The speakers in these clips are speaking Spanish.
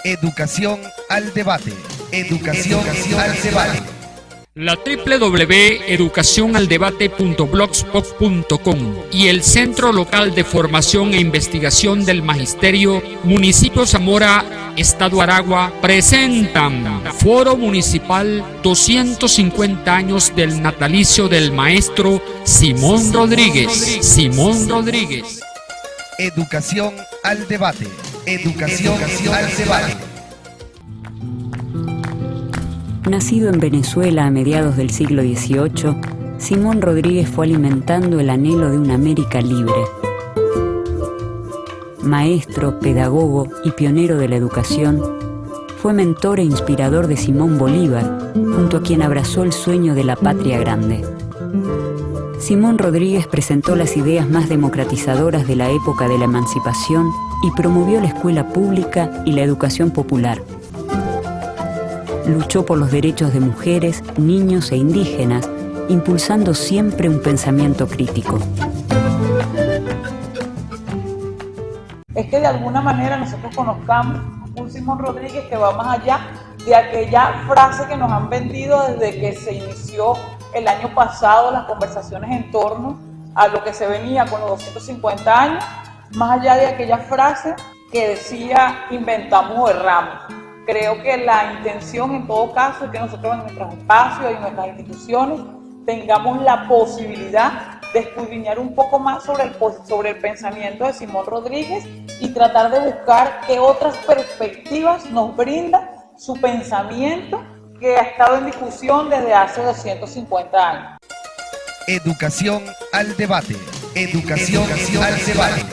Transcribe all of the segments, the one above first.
Educación al debate. Educación al debate. La www.educacionaldebate.blogspot.com y el Centro Local de Formación e Investigación del Magisterio, Municipio Zamora, Estado Aragua, presentan Foro Municipal 250 años del natalicio del maestro Simón Rodríguez. Simón Rodríguez. Educación al debate. Educación al debate. Nacido en Venezuela a mediados del siglo XVIII, Simón Rodríguez fue alimentando el anhelo de una América libre. Maestro, pedagogo y pionero de la educación, fue mentor e inspirador de Simón Bolívar, junto a quien abrazó el sueño de la patria grande. Simón Rodríguez presentó las ideas más democratizadoras de la época de la emancipación y promovió la escuela pública y la educación popular. Luchó por los derechos de mujeres, niños e indígenas, impulsando siempre un pensamiento crítico. Es que de alguna manera nosotros conozcamos un Simón Rodríguez que va más allá de aquella frase que nos han vendido desde que se inició el año pasado las conversaciones en torno a lo que se venía con los 250 años, más allá de aquella frase que decía inventamos o erramos. Creo que la intención en todo caso es que nosotros en nuestros espacios y en nuestras instituciones tengamos la posibilidad de escudriñar un poco más sobre el pensamiento de Simón Rodríguez y tratar de buscar qué otras perspectivas nos brinda su pensamiento que ha estado en discusión desde hace 250 años. Educación al debate. Educación al debate.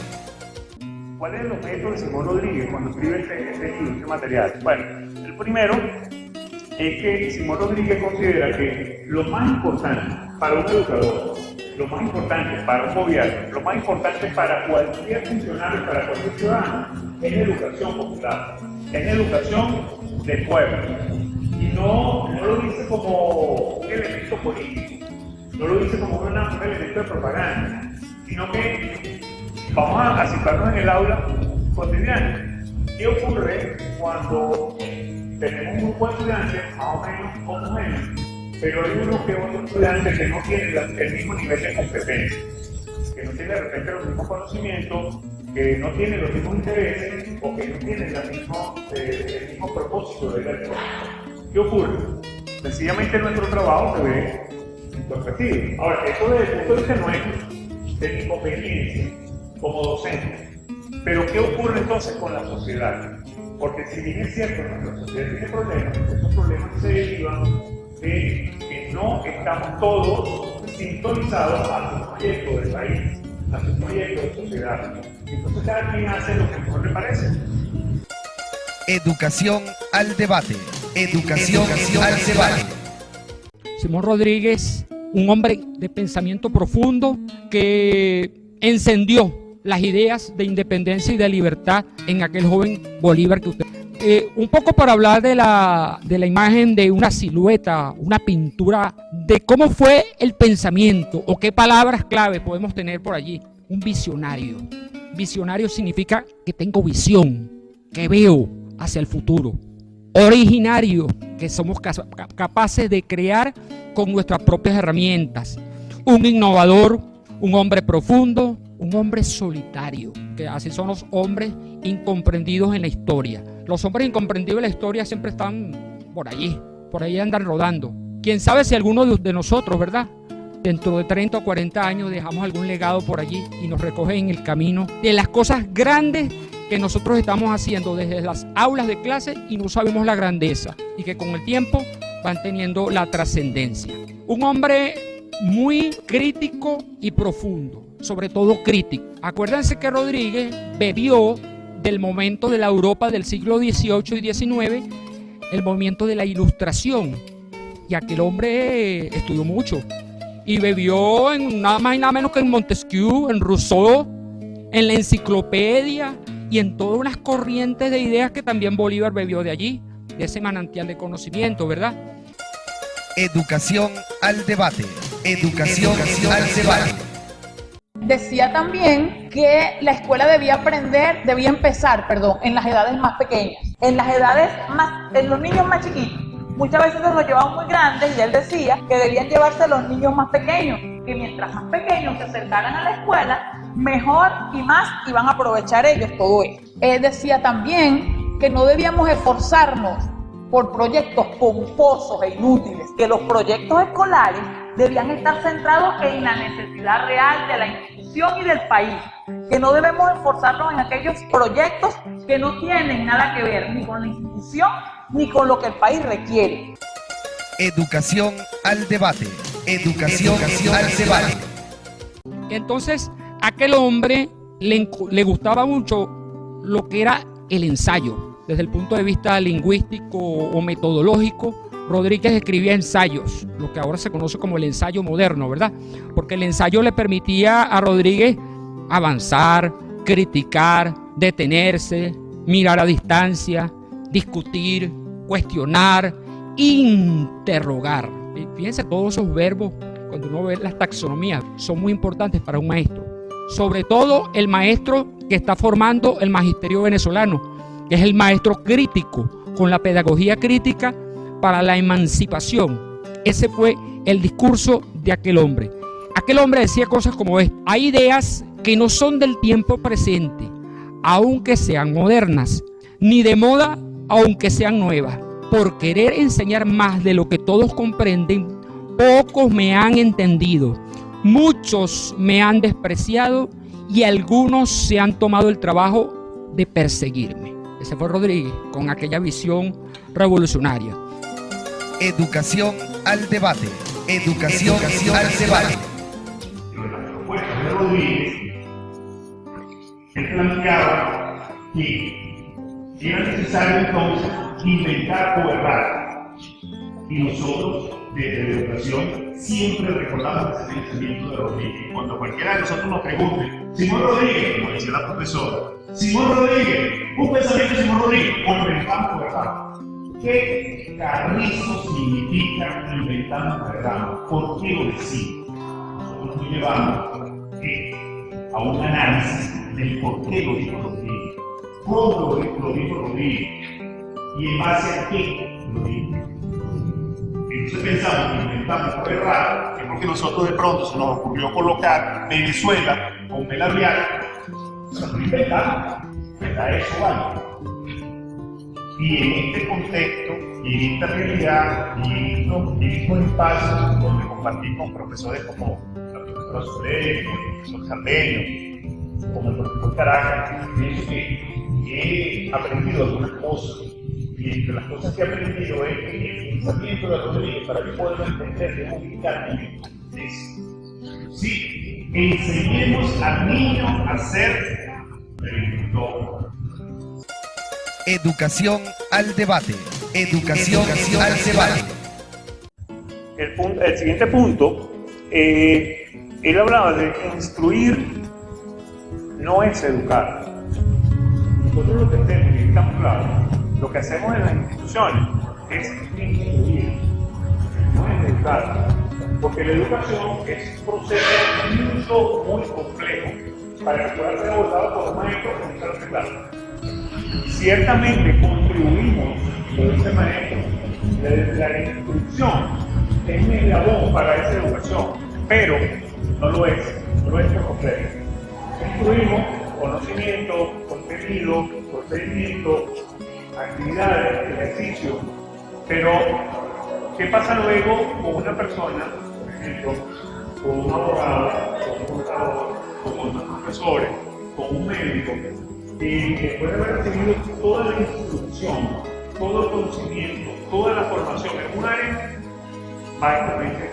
¿Cuál es el objeto de Simón Rodríguez cuando escribe este material? Bueno, el primero es que Simón Rodríguez considera que lo más importante para un educador, lo más importante para un gobierno, lo más importante para cualquier funcionario, para cualquier ciudadano, es la educación popular, es la educación del pueblo. Y no lo dice como un elemento político, no lo dice como un elemento de propaganda, sino que vamos a situarnos en el aula cotidiana. ¿Qué ocurre cuando tenemos un grupo de estudiantes más o menos homogéneos, pero hay unos que otros estudiantes que no tienen el mismo nivel de competencia, que no tienen de repente los mismos conocimientos, que no tienen los mismos intereses o que no tienen el mismo propósito de la escuela? ¿Qué ocurre? Sencillamente nuestro trabajo se ve incompatible. Ahora, esto desde el punto de vista nuestro, de mi conveniencia como docente. Pero ¿qué ocurre entonces con la sociedad? Porque si bien es cierto que nuestra sociedad tiene problemas, esos problemas se derivan de que no estamos todos sintonizados a su proyecto de país, a su proyecto de sociedad. Entonces cada quien hace lo que mejor le parece. Educación al debate. Educación al debate. Simón Rodríguez, un hombre de pensamiento profundo que encendió las ideas de independencia y de libertad en aquel joven Bolívar que usted... un poco para hablar de la imagen de una silueta, una pintura, de cómo fue el pensamiento o qué palabras clave podemos tener por allí. Un visionario. Visionario significa que tengo visión, que veo hacia el futuro. Originario, que somos capaces de crear con nuestras propias herramientas. Un innovador, un hombre profundo, un hombre solitario, que así son los hombres incomprendidos en la historia. Los hombres incomprendidos en la historia siempre están por allí andan rodando. Quién sabe si alguno de nosotros, ¿verdad?, dentro de 30 o 40 años dejamos algún legado por allí y nos recoge en el camino de las cosas grandes que nosotros estamos haciendo desde las aulas de clase y no sabemos la grandeza y que con el tiempo van teniendo la trascendencia. Un hombre muy crítico y profundo, sobre todo crítico. Acuérdense que Rodríguez bebió del momento de la Europa del siglo XVIII y XIX, el movimiento de la Ilustración, y aquel hombre estudió mucho y bebió en nada más y nada menos que en Montesquieu, en Rousseau, en la enciclopedia y en todas unas corrientes de ideas que también Bolívar bebió de allí, de ese manantial de conocimiento, ¿verdad? Educación al debate. Educación al debate. Decía también que la escuela debía empezar en las edades más pequeñas. en las edades en los niños más chiquitos. Muchas veces se los llevaban muy grandes y él decía que debían llevarse a los niños más pequeños, que mientras más pequeños se acercaran a la escuela, mejor y más iban a aprovechar ellos todo esto. Él decía también que no debíamos esforzarnos por proyectos pomposos e inútiles, que los proyectos escolares debían estar centrados en la necesidad real de la institución y del país, que no debemos esforzarnos en aquellos proyectos que no tienen nada que ver ni con la institución ni con lo que el país requiere. Educación al debate. Educación al debate. Entonces, a aquel hombre le gustaba mucho lo que era el ensayo. Desde el punto de vista lingüístico o metodológico, Rodríguez escribía ensayos, lo que ahora se conoce como el ensayo moderno, ¿verdad? Porque el ensayo le permitía a Rodríguez avanzar, criticar, detenerse, mirar a distancia, discutir, cuestionar, interrogar. Fíjense, todos esos verbos, cuando uno ve las taxonomías, son muy importantes para un maestro. Sobre todo el maestro que está formando el magisterio venezolano, que es el maestro crítico, con la pedagogía crítica para la emancipación. Ese fue el discurso de aquel hombre. Aquel hombre decía cosas como esto: hay ideas que no son del tiempo presente, aunque sean modernas, ni de moda, aunque sean nuevas. Por querer enseñar más de lo que todos comprenden, pocos me han entendido, muchos me han despreciado y algunos se han tomado el trabajo de perseguirme. Ese fue Rodríguez, con aquella visión revolucionaria. Educación al debate. Educación al debate. En las propuestas de Rodríguez, él planteaba que era necesario entonces inventar o errar. Y nosotros, desde la educación, siempre recordamos ese pensamiento de Rodríguez. Cuando cualquiera de nosotros nos pregunte, Simón Rodríguez, como decía la profesora, Simón Rodríguez, un pensamiento de Simón Rodríguez, o inventamos o erramos. ¿Qué carrizo significa inventamos o erramos? ¿Por qué lo decimos? Nosotros nos llevamos a un análisis del por qué lo dijo Rodríguez, cómo lo dijo Rodríguez y en base a qué lo dijo. Entonces pensamos que inventamos o erramos, es porque nosotros de pronto se nos ocurrió colocar Venezuela con el labial. Nosotros inventamos, ¿verdad? Eso vale. Y en este contexto, y en esta realidad, y en estos espacios donde compartí con profesores como la profesora Soler, como el profesor Cardeño, como el profesor Caracas, pienso que he aprendido algunas cosas. Y entre las cosas que he aprendido es que el pensamiento de Rodríguez, para que podamos entender, debemos ubicarnos en el contexto. Sí, enseñemos al niño a ser preguntor. Educación al debate. Educación al debate. El siguiente punto, él hablaba de que instruir no es educar. Nosotros lo que hacemos, y estamos claros, lo que hacemos en las instituciones es instruir, no es educar. Porque la educación es un proceso muy complejo para que pueda ser abordado por un maestro con un salón de clase. Ciertamente contribuimos con ese maestro. La instrucción es un eslabón para esa educación, pero no lo es por completo. Instruimos conocimiento, contenido, procedimiento, actividades, ejercicio, pero ¿qué pasa luego con una persona, por ejemplo, con un abogado, con un contador, con unos profesores, con un médico, que puede haber recibido toda la instrucción, todo el conocimiento, toda la formación en un área, básicamente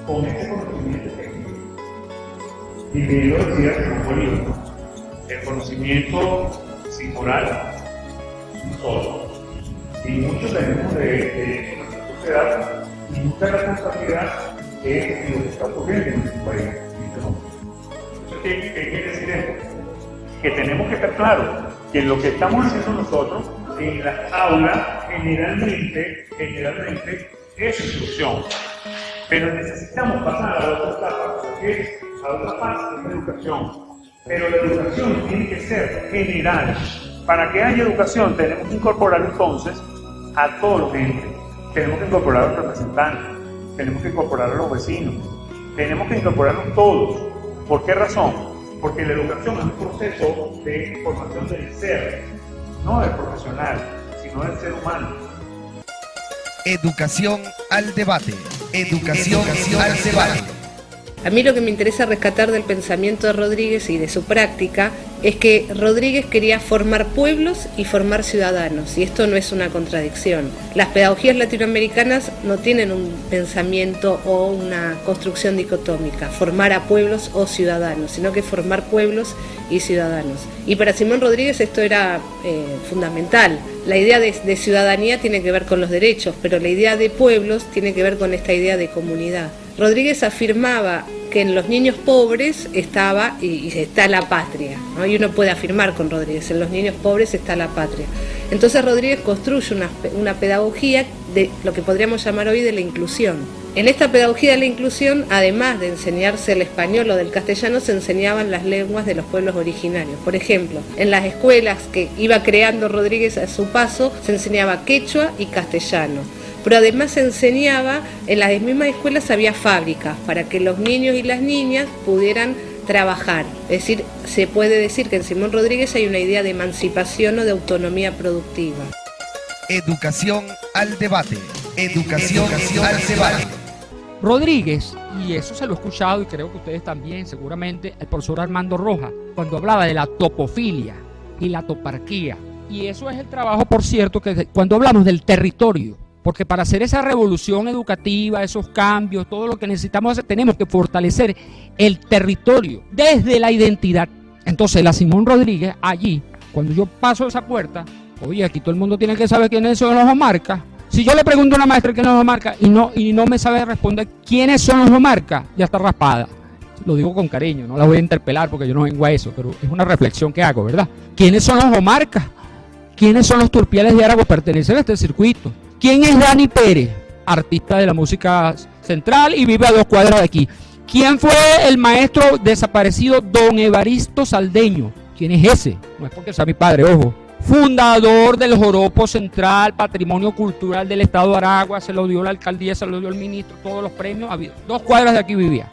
con ese conocimiento técnico? Y me lo decía Simón Bolívar, el conocimiento sin moral, solo. Y muchos tenemos de nuestra sociedad y mucha responsabilidad es lo que está ocurriendo en nuestro país. Entonces, ¿qué quiere decir esto? Que tenemos que estar claros que lo que estamos haciendo nosotros en las aulas generalmente es instrucción, pero necesitamos pasar a la otra etapa, que es a otra fase de la educación. Pero la educación tiene que ser general, Para que haya educación tenemos que incorporar entonces a todos los entes, tenemos que incorporar a los representantes, tenemos que incorporar a los vecinos, tenemos que incorporarnos todos. ¿Por qué razón? Porque la educación es un proceso de formación del ser, no del profesional, sino del ser humano. Educación al debate. Educación al debate. A mí lo que me interesa rescatar del pensamiento de Rodríguez y de su práctica es que Rodríguez quería formar pueblos y formar ciudadanos, y esto no es una contradicción. Las pedagogías latinoamericanas no tienen un pensamiento o una construcción dicotómica, formar a pueblos o ciudadanos, sino que formar pueblos y ciudadanos. Y para Simón Rodríguez esto era fundamental. La idea de ciudadanía tiene que ver con los derechos, pero la idea de pueblos tiene que ver con esta idea de comunidad. Rodríguez afirmaba que en los niños pobres estaba y está la patria, ¿no? Y uno puede afirmar con Rodríguez, en los niños pobres está la patria. Entonces Rodríguez construye una pedagogía de lo que podríamos llamar hoy de la inclusión. En esta pedagogía de la inclusión, además de enseñarse el español o del castellano, se enseñaban las lenguas de los pueblos originarios. Por ejemplo, en las escuelas que iba creando Rodríguez a su paso, se enseñaba quechua y castellano. Pero además se enseñaba, en las mismas escuelas había fábricas para que los niños y las niñas pudieran trabajar. Es decir, se puede decir que en Simón Rodríguez hay una idea de emancipación o de autonomía productiva. Educación al debate. Educación al debate. Rodríguez, y eso se lo he escuchado y creo que ustedes también, seguramente, el profesor Armando Rojas, cuando hablaba de la topofilia y la toparquía. Y eso es el trabajo, por cierto, que cuando hablamos del territorio, porque para hacer esa revolución educativa, esos cambios, todo lo que necesitamos hacer, tenemos que fortalecer el territorio desde la identidad. Entonces, la Simón Rodríguez, allí, cuando yo paso esa puerta, oye, aquí todo el mundo tiene que saber quiénes son los Omarcas. Si yo le pregunto a una maestra quién es los Omarcas y no me sabe responder quiénes son los Omarcas, ya está raspada. Lo digo con cariño, no la voy a interpelar porque yo no vengo a eso, pero es una reflexión que hago, ¿verdad? ¿Quiénes son los Omarcas? ¿Quiénes son los Turpiales de Aragua? Pertenecen a este circuito. ¿Quién es Dani Pérez? Artista de la música central y vive a 2 cuadras de aquí. ¿Quién fue el maestro desaparecido Don Evaristo Saldeño? ¿Quién es ese? No es porque sea mi padre, ojo. Fundador del Joropo Central, Patrimonio Cultural del Estado de Aragua, se lo dio la alcaldía, se lo dio el ministro, todos los premios, 2 cuadras de aquí vivía.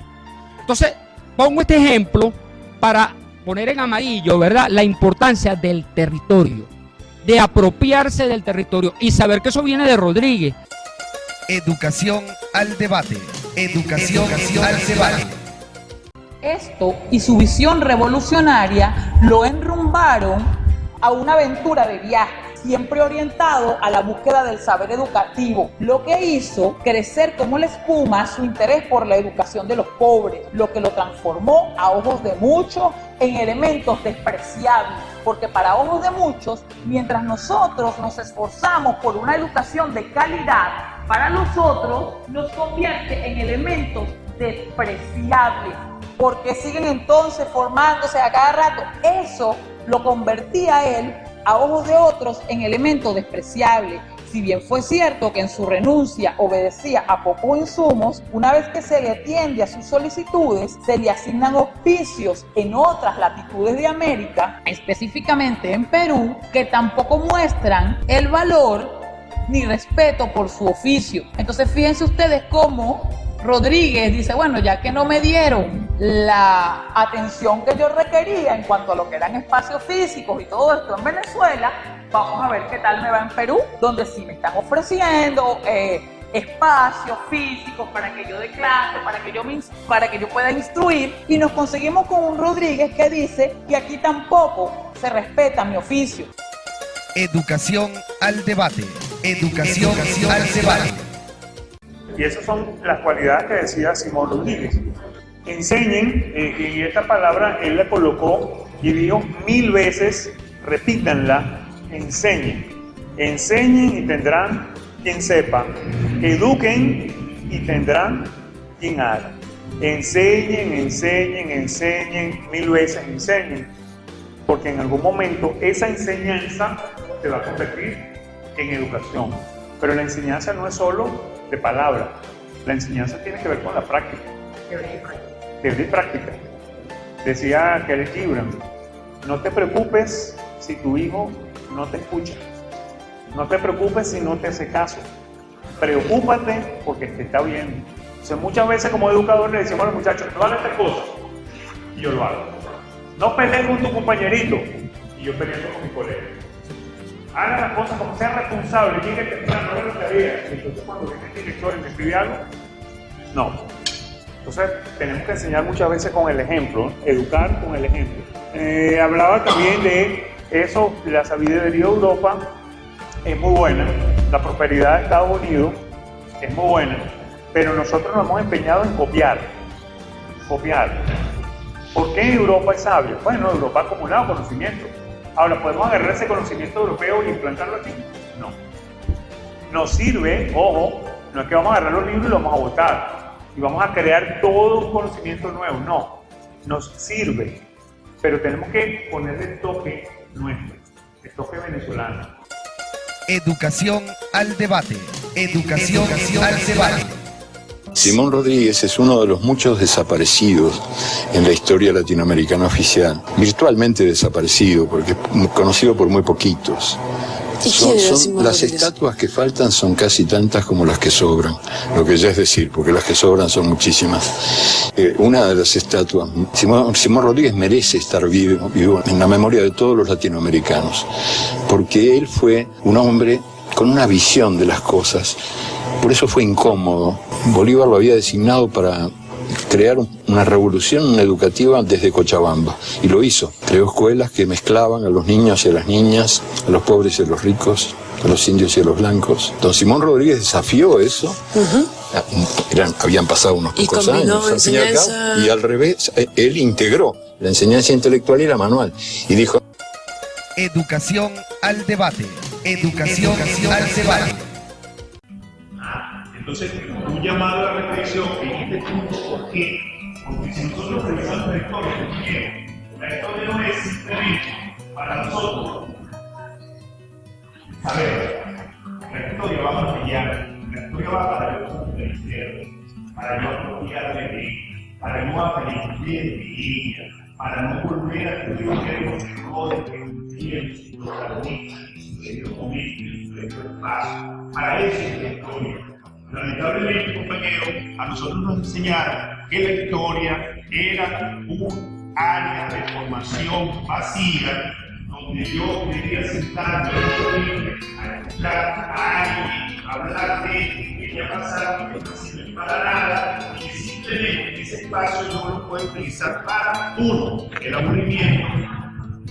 Entonces, pongo este ejemplo para poner en amarillo, ¿verdad?, la importancia del territorio, de apropiarse del territorio y saber que eso viene de Rodríguez. Educación al debate. Educación al debate. Esto y su visión revolucionaria lo enrumbaron a una aventura de viaje, siempre orientado a la búsqueda del saber educativo, lo que hizo crecer como la espuma su interés por la educación de los pobres, lo que lo transformó a ojos de muchos en elementos despreciables, porque para ojos de muchos, mientras nosotros nos esforzamos por una educación de calidad, para los otros nos convierte en elementos despreciables, porque siguen entonces formándose a cada rato. Eso lo convertía a él, a ojos de otros, en elemento despreciable. Si bien fue cierto que en su renuncia obedecía a pocos insumos, una vez que se le atiende a sus solicitudes, se le asignan auspicios en otras latitudes de América, específicamente en Perú, que tampoco muestran el valor ni respeto por su oficio. Entonces fíjense ustedes cómo Rodríguez dice, bueno, ya que no me dieron la atención que yo requería en cuanto a lo que eran espacios físicos y todo esto en Venezuela, vamos a ver qué tal me va en Perú, donde sí me están ofreciendo espacios físicos para que yo dé clase, para que yo pueda instruir, y nos conseguimos con un Rodríguez que dice que aquí tampoco se respeta mi oficio. Educación al debate. Educación al debate. Y esas son las cualidades que decía Simón Rodríguez. Enseñen, y esta palabra él la colocó y dijo 1000 veces, repítanla, enseñen. Enseñen y tendrán quien sepa. Eduquen y tendrán quien haga. Enseñen, enseñen, enseñen, 1000 veces enseñen. Porque en algún momento esa enseñanza se va a convertir en educación. Pero la enseñanza no es solo de palabra, la enseñanza tiene que ver con la práctica. Teoría y práctica. Decía Khalil Gibran, no te preocupes si tu hijo no te escucha. No te preocupes si no te hace caso. Preocúpate porque te está viendo. Entonces, muchas veces como educador le decimos a los muchachos, no hagas esta cosa, y yo lo hago. No pelees con tu compañerito, y yo peleo con mi colega. Haga las cosas como sea responsable, llegue temprano, haga la tarea. Entonces, cuando viene el director y me escribe algo, no. Entonces, tenemos que enseñar muchas veces con el ejemplo, educar con el ejemplo. Hablaba también de eso, la sabiduría de Europa es muy buena, la prosperidad de Estados Unidos es muy buena, pero nosotros nos hemos empeñado en copiar. ¿Por qué Europa es sabio? Bueno, Europa ha acumulado conocimiento. Ahora, ¿podemos agarrar ese conocimiento europeo y implantarlo aquí? No. Nos sirve, ojo, no es que vamos a agarrar los libros y los vamos a botar y vamos a crear todo un conocimiento nuevo, no. Nos sirve, pero tenemos que ponerle el toque nuestro, el toque venezolano. Educación al debate. Educación al debate. Simón Rodríguez es uno de los muchos desaparecidos en la historia latinoamericana oficial. Virtualmente desaparecido, porque es conocido por muy poquitos. Las estatuas que faltan son casi tantas como las que sobran, lo que ya es decir, porque las que sobran son muchísimas. Una de las estatuas, Simón Rodríguez merece estar vivo en la memoria de todos los latinoamericanos, porque él fue un hombre con una visión de las cosas, por eso fue incómodo. Bolívar lo había designado para crear una revolución educativa desde Cochabamba, y lo hizo. Creó escuelas que mezclaban a los niños y a las niñas, a los pobres y a los ricos, a los indios y a los blancos. Don Simón Rodríguez desafió eso. Habían pasado unos pocos años, al fin y al cabo, y al revés, él integró la enseñanza intelectual y la manual, y dijo: Educación al debate. Educación al debate. Entonces, un llamado a la reflexión en este punto, ¿por qué? Porque si nosotros revisamos la historia, la historia no es simplemente para nosotros saber, la historia va a brillar, la historia va para yo de la izquierda, para yo apropiarme de ella, para yo aprender de ella, para no volver a cometer los errores que cometieron los protagonistas en los momentos, en el espacio. Para eso es la historia. Lamentablemente, compañeros, a nosotros nos enseñaron que la historia era un área de formación vacía, donde yo debía sentarme a escuchar a alguien hablar de que ya pasaron, que no sirve para nada, y que simplemente ese espacio no lo puede utilizar para, uno, el aburrimiento,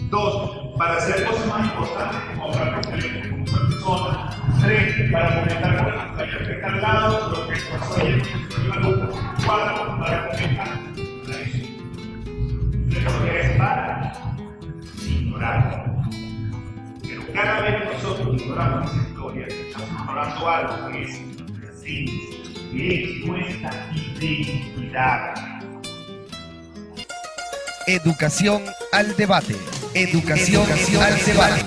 dos, para hacer cosas más importantes como hablar por teléfono con otra persona, tres, para comentar con los compañeros que están al lado lo que pasó ayer en la lucha, cuatro, para comentar la historia es para ignorar. Pero cada vez que nosotros ignoramos esa historia, estamos ignorando algo que es nuestra identidad. Educación al debate. Educación al debate.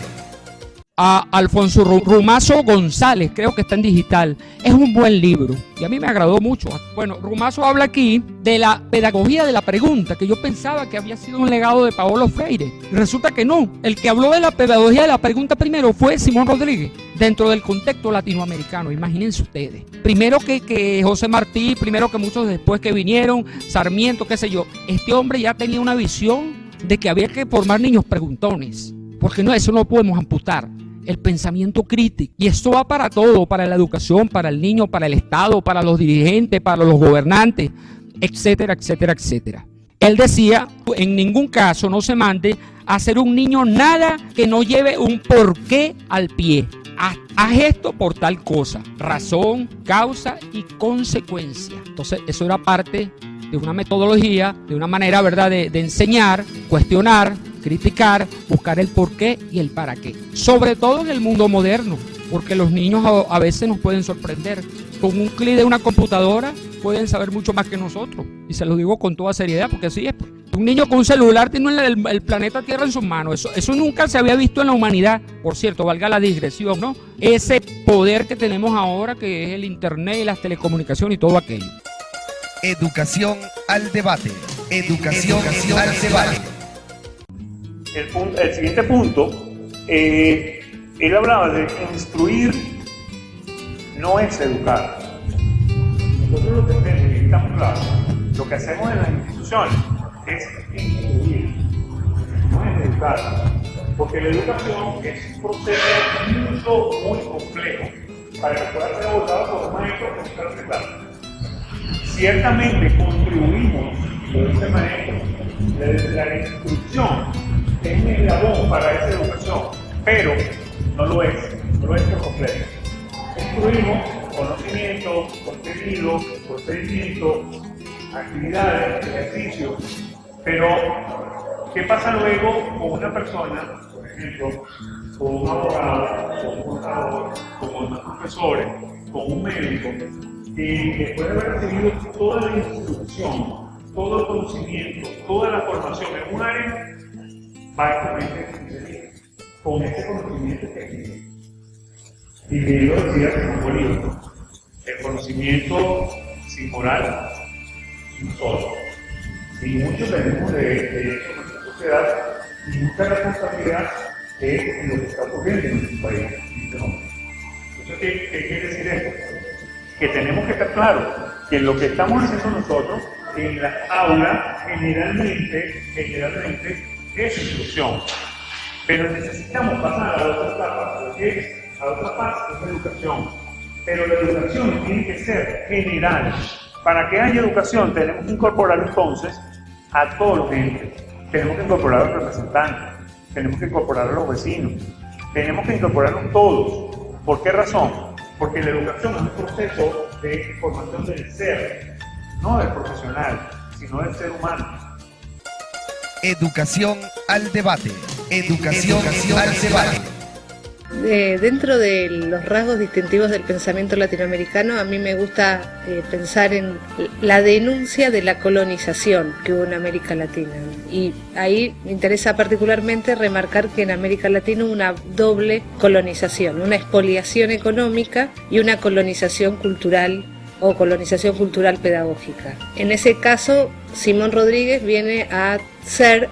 A Alfonso Rumazo González, creo que está en digital. Es un buen libro y a mí me agradó mucho. Bueno, Rumazo habla aquí de la pedagogía de la pregunta, que yo pensaba que había sido un legado de Paulo Freire. Resulta que no. El que habló de la pedagogía de la pregunta primero fue Simón Rodríguez, dentro del contexto latinoamericano. Imagínense ustedes. Primero que José Martí, primero que muchos después que vinieron, Sarmiento, qué sé yo. Este hombre ya tenía una visión de que había que formar niños preguntones, porque no, eso no lo podemos amputar. El pensamiento crítico. Y esto va para todo, para la educación, para el niño, para el Estado, para los dirigentes, para los gobernantes, etcétera, etcétera, etcétera. Él decía, en ningún caso no se mande a hacer un niño nada que no lleve un porqué al pie. Haz esto por tal cosa. Razón, causa y consecuencia. Entonces, eso era parte de una metodología, de una manera, ¿verdad?, de enseñar, cuestionar, criticar, buscar el por qué y el para qué. Sobre todo en el mundo moderno, porque los niños a veces nos pueden sorprender. Con un clic de una computadora pueden saber mucho más que nosotros. Y se lo digo con toda seriedad, porque así es. Un niño con un celular tiene el planeta Tierra en sus manos. Eso nunca se había visto en la humanidad. Por cierto, valga la digresión, ¿no? Ese poder que tenemos ahora, que es el internet y las telecomunicaciones y todo aquello. Educación al debate. Educación al debate. El siguiente punto, Él hablaba de instruir no es educar. Nosotros lo que hacemos, y estamos claros, lo que hacemos en las instituciones es instruir, no es educar. Porque la educación es un proceso muy complejo para que pueda ser abordado por un maestro o un claro. Ciertamente contribuimos de ese maestro. La instrucción es un eslabón para esa educación, pero no lo es por completo. Instruimos conocimiento, contenido, procedimiento, actividades, ejercicios, pero ¿qué pasa luego con una persona, por ejemplo, con un abogado, con un contador, con unos profesores, con un médico, que después de haber recibido toda la instrucción, todo el conocimiento, toda la formación en un área, va con ese conocimiento técnico? Y que yo decía Simón Bolívar, el conocimiento sin moral, sin solo. Y muchos tenemos de eso en nuestra sociedad, y mucha responsabilidad es en lo que está ocurriendo en nuestro país en este momento. Entonces, ¿qué quiere decir esto? Que tenemos que estar claros que lo que estamos haciendo nosotros en las aulas generalmente es instrucción. Pero necesitamos pasar a la otra etapa, que es a otra fase, que es la educación. Pero la educación tiene que ser general. Para que haya educación tenemos que incorporar entonces a todos los entes. Tenemos que incorporar a los representantes, tenemos que incorporar a los vecinos, tenemos que incorporarlos todos. ¿Por qué razón? Porque la educación es un proceso de formación del ser, no del profesional, sino del ser humano. Educación al debate. Educación al debate. Dentro de los rasgos distintivos del pensamiento latinoamericano, a mí me gusta pensar en la denuncia de la colonización que hubo en América Latina. Y ahí me interesa particularmente remarcar que en América Latina hubo una doble colonización, una expoliación económica y una colonización cultural o colonización cultural pedagógica. En ese caso, Simón Rodríguez viene a ser,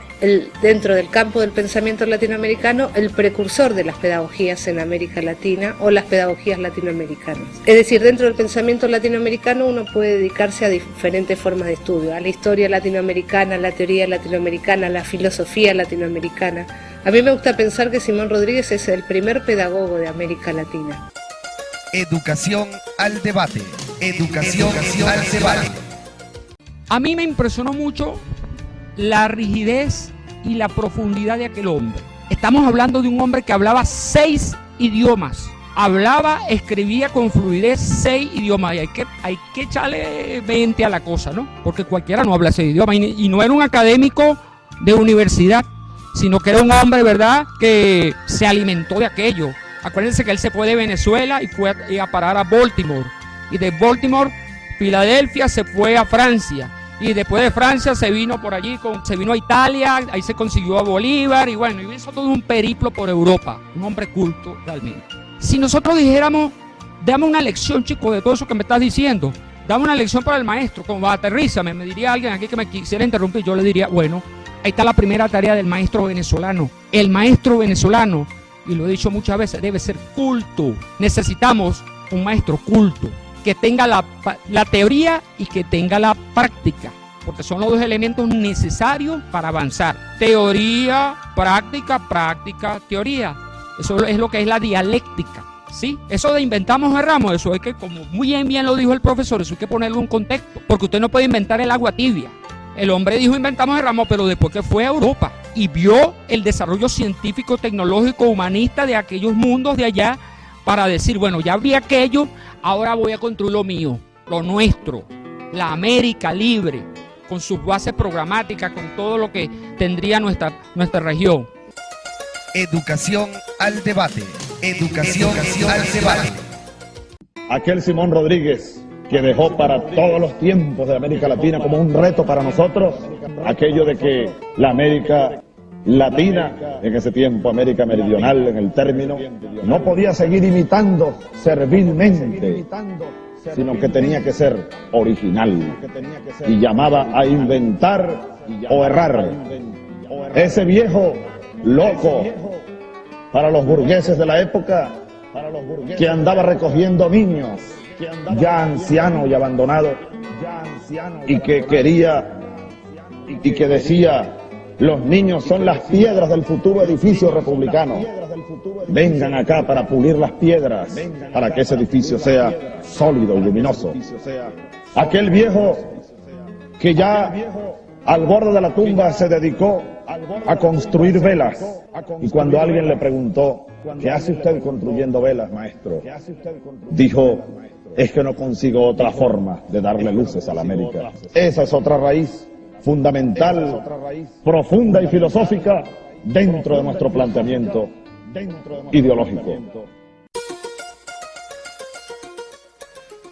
dentro del campo del pensamiento latinoamericano, el precursor de las pedagogías en América Latina o las pedagogías latinoamericanas. Es decir, dentro del pensamiento latinoamericano uno puede dedicarse a diferentes formas de estudio, a la historia latinoamericana, a la teoría latinoamericana, a la filosofía latinoamericana. A mí me gusta pensar que Simón Rodríguez es el primer pedagogo de América Latina. Educación al debate. Educación al debate. A mí me impresionó mucho la rigidez y la profundidad de aquel hombre. Estamos hablando de un hombre que hablaba 6 idiomas. Hablaba, escribía con fluidez 6 idiomas. Y hay que echarle 20 a la cosa, ¿no? Porque cualquiera no habla 6 idiomas. Y no era un académico de universidad, sino que era un hombre, ¿verdad?, que se alimentó de aquello. Acuérdense que él se fue de Venezuela y fue a parar a Baltimore. Y de Baltimore, Filadelfia, se fue a Francia. Y después de Francia se vino por allí, se vino a Italia, ahí se consiguió a Bolívar. Y bueno, hizo todo un periplo por Europa. Un hombre culto realmente. Si nosotros dijéramos, dame una lección, chico, de todo eso que me estás diciendo. Dame una lección para el maestro, como aterrízame. Me diría alguien aquí que me quisiera interrumpir. Yo le diría, bueno, ahí está la primera tarea del maestro venezolano. El maestro venezolano, y lo he dicho muchas veces, debe ser culto. Necesitamos un maestro culto, que tenga la teoría y que tenga la práctica, porque son los dos elementos necesarios para avanzar. Teoría, práctica, teoría. Eso es lo que es la dialéctica, ¿sí? Eso de inventamos erramos, eso es que, como muy bien lo dijo el profesor, eso hay que ponerlo en contexto, porque usted no puede inventar el agua tibia. El hombre dijo inventamos erramos, pero después que fue a Europa y vio el desarrollo científico, tecnológico, humanista de aquellos mundos de allá, para decir, bueno, ya vi aquello, ahora voy a construir lo mío, lo nuestro, la América libre, con sus bases programáticas, con todo lo que tendría nuestra región. Educación al debate. Educación al debate. Aquel Simón Rodríguez que dejó para todos los tiempos de América Latina como un reto para nosotros, aquello de que la América Latina, en ese tiempo América Meridional en el término, no podía seguir imitando servilmente, sino que tenía que ser original, y llamaba a inventar o errar. Ese viejo loco, para los burgueses de la época, que andaba recogiendo niños ya ancianos y abandonados, y que quería y que decía: los niños son las piedras del futuro edificio republicano. Vengan acá para pulir las piedras, para que ese edificio sea sólido y luminoso. Aquel viejo que ya al borde de la tumba se dedicó a construir velas, y cuando alguien le preguntó: ¿qué hace usted construyendo velas, maestro?, dijo: es que no consigo otra forma de darle luces a la América. Esa es otra raíz fundamental, profunda y filosófica dentro de nuestro planteamiento ideológico.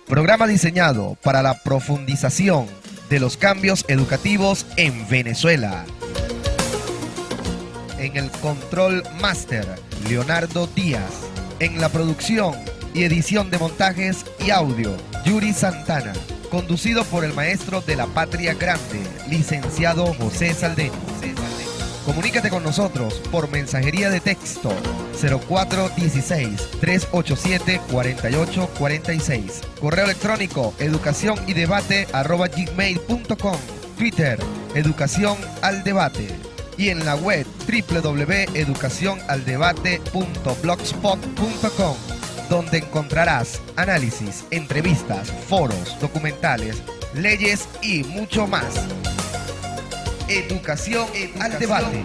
Programa diseñado para la profundización de los cambios educativos en Venezuela. En el control máster, Leonardo Díaz. En la producción y edición de montajes y audio, Yuri Santana. Conducido por el maestro de la Patria Grande, licenciado José Saldeño. Comunícate con nosotros por mensajería de texto 0416-387-4846. Correo electrónico educacionyDebate@gmail.com. Twitter, Educación al Debate. Y en la web www.educacionaldebate.blogspot.com, donde encontrarás análisis, entrevistas, foros, documentales, leyes y mucho más. Educación al Debate.